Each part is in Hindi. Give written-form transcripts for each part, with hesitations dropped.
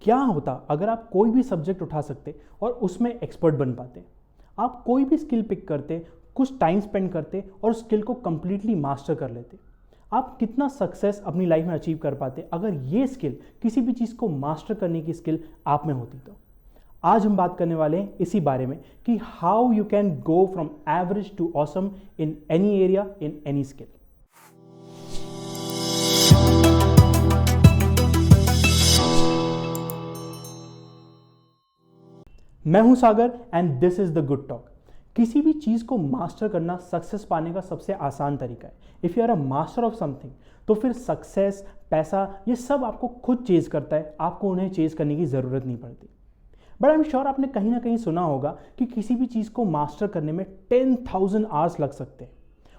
क्या होता अगर आप कोई भी सब्जेक्ट उठा सकते और उसमें एक्सपर्ट बन पाते? आप कोई भी स्किल पिक करते, कुछ टाइम स्पेंड करते और उस स्किल को कंप्लीटली मास्टर कर लेते। आप कितना सक्सेस अपनी लाइफ में अचीव कर पाते अगर ये स्किल, किसी भी चीज़ को मास्टर करने की स्किल आप में होती तो। आज हम बात करने वाले हैं इसी बारे में कि how you can go from average to awesome in any area, in any skill. मैं हूं Sagar and this is the good talk. किसी भी चीज़ को मास्टर करना सक्सेस पाने का सबसे आसान तरीका है। If you are a master of something तो फिर सक्सेस, पैसा, ये सब आपको खुद चेज करता है, आपको उन्हें चेज करने की ज़रूरत नहीं पड़ती। बट आई एम श्योर आपने कहीं ना कहीं सुना होगा कि किसी भी चीज़ को मास्टर करने में 10,000 आवर्स लग सकते हैं।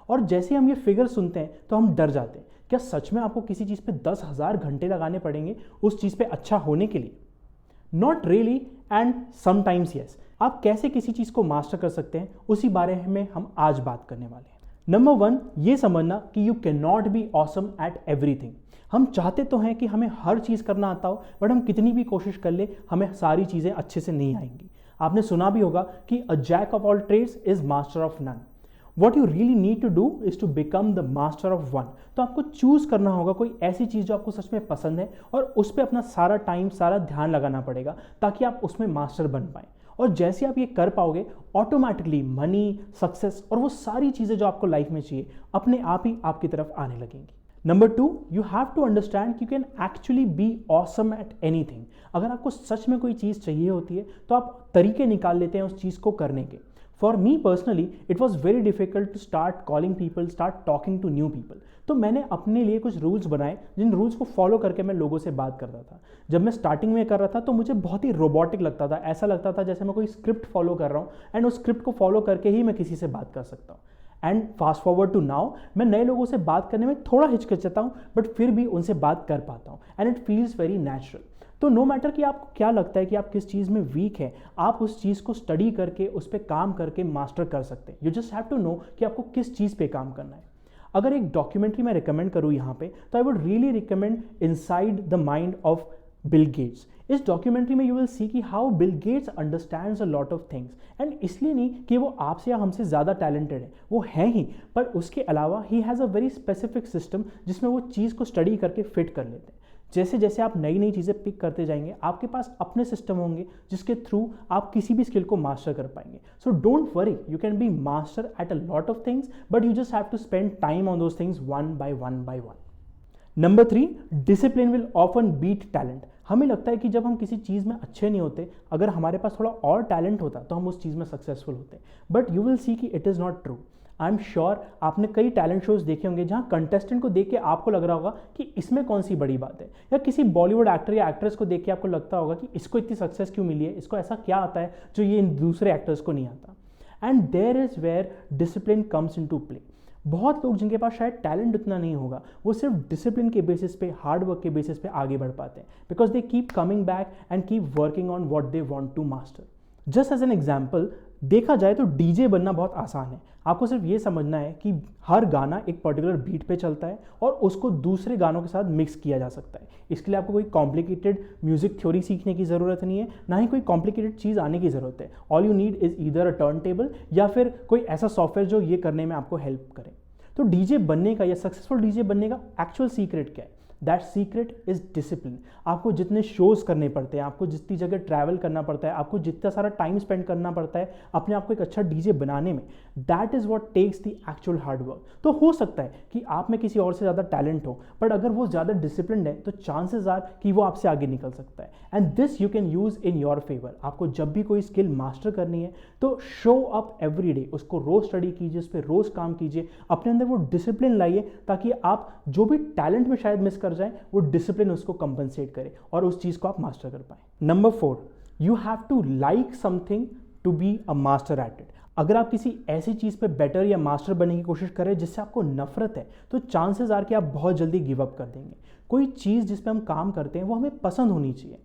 और जैसे हम ये फिगर सुनते हैं तो हम डर जाते हैं। क्या सच में आपको किसी चीज़ पे 10,000 घंटे लगाने पड़ेंगे उस चीज़ पे अच्छा होने के लिए? Not really and sometimes yes. आप कैसे किसी चीज़ को मास्टर कर सकते हैं उसी बारे में हम आज बात करने वाले हैं। नंबर 1, ये समझना कि you can not be awesome at everything. हम चाहते तो हैं कि हमें हर चीज़ करना आता हो, बट हम कितनी भी कोशिश कर ले हमें सारी चीज़ें अच्छे से नहीं आएंगी। आपने सुना भी होगा कि a jack of all trades is master of none. What you really need to do is to become the master of one. तो आपको चूज करना होगा कोई ऐसी चीज़ जो आपको सच में पसंद है और उस पर अपना सारा टाइम, सारा ध्यान लगाना पड़ेगा ताकि आप उसमें मास्टर बन पाएं। और जैसे आप ये कर पाओगे ऑटोमेटिकली मनी, सक्सेस और वो सारी चीज़ें जो आपको लाइफ में चाहिए अपने आप ही आपकी तरफ आने लगेंगी। Number 2, you have to understand you can actually be awesome at anything. अगर आपको सच में कोई चीज़ चाहिए होती है तो आप तरीके निकाल लेते हैं उस चीज़ को करने के। For me personally it was very difficult to start calling people, start talking to new people. तो मैंने अपने लिए कुछ रूल्स बनाए जिन रूल्स को फॉलो करके मैं लोगों से बात करता था। जब मैं स्टार्टिंग में कर रहा था तो मुझे बहुत ही रोबोटिक लगता था। ऐसा लगता था जैसे मैं कोई स्क्रिप्ट फॉलो कर रहा हूँ एंड उस स्क्रिप्ट को फॉलो करके ही मैं किसी से बात कर सकता हूँ। And fast forward to now, मैं नए लोगों से बात करने में थोड़ा हिचकिचाता हूँ बट फिर भी उनसे बात कर पाता हूँ and it feels very natural. तो नो मैटर कि आपको क्या लगता है कि आप किस चीज़ में वीक है, आप उस चीज़ को स्टडी करके, उस पर काम करके मास्टर कर सकते हैं। You just have to know कि आपको किस चीज़ पे काम करना है। अगर एक डॉक्यूमेंट्री मैं रिकमेंड करूँ यहाँ पे तो I would really recommend inside the mind of Bill Gates. इस डॉक्यूमेंट्री में यू विल सी कि how Bill Gates understands a lot of things. And इसलिए नहीं कि वो आपसे या हमसे ज़्यादा टैलेंटेड है, वो है ही, पर उसके अलावा he has a very specific system जिसमें वो चीज़ को स्टडी करके फिट कर लेते हैं। जैसे जैसे आप नई नई चीज़ें पिक करते जाएंगे आपके पास अपने सिस्टम होंगे जिसके थ्रू आप किसी भी स्किल को मास्टर कर पाएंगे। So don't worry, you can be master at a lot of things but you just have to spend time on those things one by one by one. Number 3, discipline will often beat talent. हमें लगता है कि जब हम किसी चीज़ में अच्छे नहीं होते, अगर हमारे पास थोड़ा और टैलेंट होता तो हम उस चीज़ में सक्सेसफुल होते, बट यू विल सी कि it is not true. I am sure आपने कई टैलेंट शोज देखे होंगे जहां कंटेस्टेंट को देख के आपको लग रहा होगा कि इसमें कौन सी बड़ी बात है, या किसी बॉलीवुड एक्टर या एक्ट्रेस को देख के आपको लगता होगा कि इसको इतनी सक्सेस क्यों मिली है, इसको ऐसा क्या आता है जो ये दूसरे एक्टर्स को नहीं आता। And there is where discipline comes into play. बहुत लोग जिनके पास शायद टैलेंट उतना नहीं होगा, वो सिर्फ डिसिप्लिन के बेसिस पे, हार्ड वर्क के बेसिस पे आगे बढ़ पाते हैं, because they keep coming back and keep working on what they want to master. Just as an example, देखा जाए तो डीजे बनना बहुत आसान है। आपको सिर्फ ये समझना है कि हर गाना एक पर्टिकुलर बीट पे चलता है और उसको दूसरे गानों के साथ मिक्स किया जा सकता है। इसके लिए आपको कोई कॉम्प्लिकेटेड म्यूजिक थ्योरी सीखने की ज़रूरत नहीं है, ना ही कोई कॉम्प्लिकेटेड चीज़ आने की ज़रूरत है। All you need is either a turn table या फिर कोई ऐसा सॉफ्टवेयर जो ये करने में आपको हेल्प करे। तो डीजे बनने का या सक्सेसफुल डीजे बनने का एक्चुअल सीक्रेट क्या है? That secret is discipline. आपको जितने शोज करने पड़ते हैं, आपको जितनी जगह ट्रैवल करना पड़ता है, आपको जितना सारा टाइम स्पेंड करना पड़ता है अपने आप को एक अच्छा डीजे बनाने में, that is what takes the actual hard work. तो हो सकता है कि आप में किसी और से ज़्यादा टैलेंट हो, बट अगर वो ज़्यादा डिसिप्लिन है तो चांसेस आर कि वो आपसे आगे निकल सकता है। And this you can use in your favour. आपको जब भी कोई स्किल मास्टर करनी है तो शो अप एवरी डे, उसको रोज स्टडी कीजिए, उस पर रोज काम कीजिए, अपने अंदर वो डिसिप्लिन लाइए ताकि आप जो भी टैलेंट में शायद मिस कर जाए वो डिसिप्लिन उसको कंपनसेट करे और उस चीज को आप मास्टर कर पाए। Number 4, you have to like something to be a master at it. अगर आप किसी ऐसी चीज़ पे बेटर या मास्टर बनने की कोशिश करें जिससे आपको नफरत है तो चांसेस आर कि आप बहुत जल्दी गिव अप कर देंगे। कोई चीज़ जिस पे हम काम करते हैं वो हमें पसंद होनी चाहिए।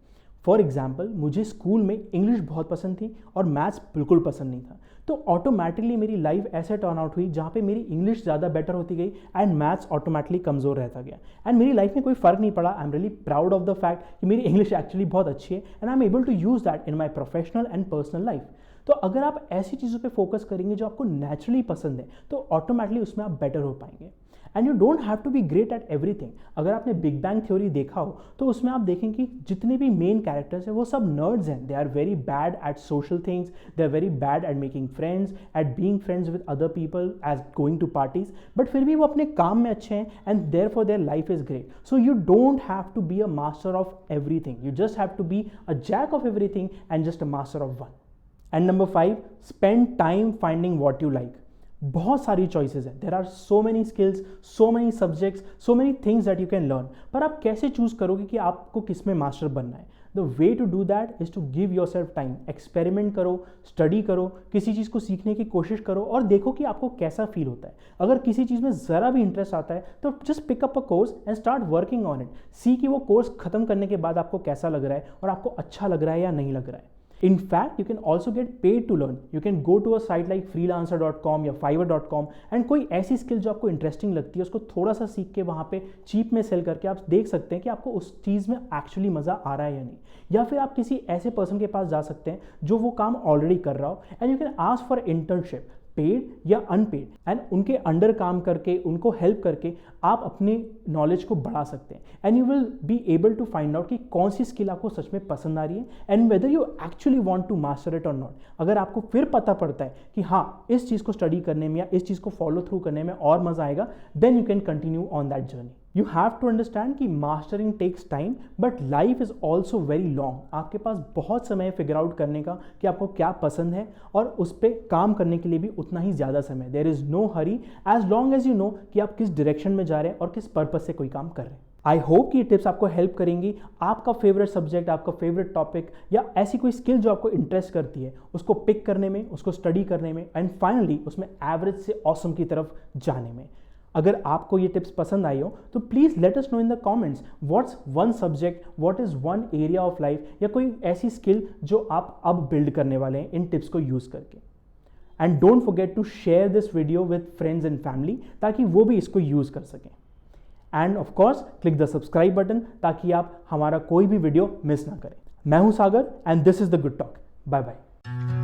फॉर एग्जाम्पल मुझे स्कूल में इंग्लिश बहुत पसंद थी और मैथ्स बिल्कुल पसंद नहीं था, तो ऑटोमेटिकली मेरी लाइफ ऐसे टर्न आउट हुई जहाँ पे मेरी इंग्लिश ज़्यादा बेटर होती गई एंड मैथ्स ऑटोमेटिकली कमज़ोर रहता गया एंड मेरी लाइफ में कोई फ़र्क नहीं पड़ा। I am really proud of the fact कि मेरी इंग्लिश एक्चुअली बहुत अच्छी है and I am able to use that in my professional and personal life. तो अगर आप ऐसी चीज़ों पे फोकस करेंगे जो आपको नेचुरली पसंद है तो ऑटोमेटिकली उसमें आप बेटर हो पाएंगे। And you don't have to be great at everything. अगर आपने बिग बैंग थ्योरी देखा हो तो उसमें आप देखें कि जितने भी मेन कैरेक्टर्स हैं वो सब नर्ड्स हैं। They are very bad at social things, they are very bad at making friends, at being friends with other people, as going to parties, but फिर भी वो अपने काम में अच्छे हैं and therefore their life is great. So you don't have to be a master of everything, you just have to be a jack of everything and just a master of one. And number 5, spend time finding what you like. बहुत सारी चॉइसेस हैं, there are so many skills, so many subjects, so many things that you can learn, पर आप कैसे चूज करोगे कि आपको किस में मास्टर बनना है? The way to do that is to give yourself time. Experiment करो, स्टडी करो, किसी चीज़ को सीखने की कोशिश करो और देखो कि आपको कैसा फील होता है। अगर किसी चीज़ में ज़रा भी इंटरेस्ट आता है तो just pick up a course and start working on it. See कि वो कोर्स खत्म करने के बाद आपको कैसा लग रहा है और आपको अच्छा लग रहा है या नहीं लग रहा है। In fact, you can also get paid to learn. You can go to a site like freelancer.com या fiverr.com and कोई ऐसी स्किल जो आपको इंटरेस्टिंग लगती है उसको थोड़ा सा सीख के वहाँ पे चीप में सेल करके आप देख सकते हैं कि आपको उस चीज़ में एक्चुअली मज़ा आ रहा है या नहीं। या फिर आप किसी ऐसे पर्सन के पास जा सकते हैं जो वो काम ऑलरेडी कर रहा हो and you can ask for internship, paid या अनपेड, एंड उनके अंडर काम करके उनको हेल्प करके आप अपने नॉलेज को बढ़ा सकते हैं and you will be able to find out कि कौन सी स्किल आपको सच में पसंद आ रही है and whether you actually want to master it और नॉट। अगर आपको फिर पता पड़ता है कि हाँ इस चीज़ को स्टडी करने में या इस चीज़ को फॉलो थ्रू करने में और मज़ा आएगा, then you can continue on that journey. You have to understand कि mastering takes time but life is also very long. आपके पास बहुत समय फिगर आउट करने का कि आपको क्या पसंद है और उस पर काम करने के लिए भी उतना ही ज़्यादा समय। There is no hurry as long as you know कि आप किस डायरेक्शन में जा रहे हैं और किस पर्पज से कोई काम कर रहे हैं। आई होप कि ये टिप्स आपको हेल्प करेंगी। आपका फेवरेट सब्जेक्ट, आपका फेवरेट टॉपिक या ऐसी कोई स्किल जो आपको इंटरेस्ट करती है उसको पिक करने में, उसको स्टडी करने में एंड फाइनली उसमें एवरेज से ऑसम की तरफ जाने में। अगर आपको ये टिप्स पसंद आई हो तो please let us know in the comments what's one subject, what is one area of life या कोई ऐसी स्किल जो आप अब बिल्ड करने वाले हैं इन टिप्स को यूज़ करके। And don't forget to share this video with friends and family ताकि वो भी इसको यूज़ कर सकें। And of course click the subscribe button ताकि आप हमारा कोई भी वीडियो मिस ना करें। मैं हूं Sagar and this is the good talk. Bye bye.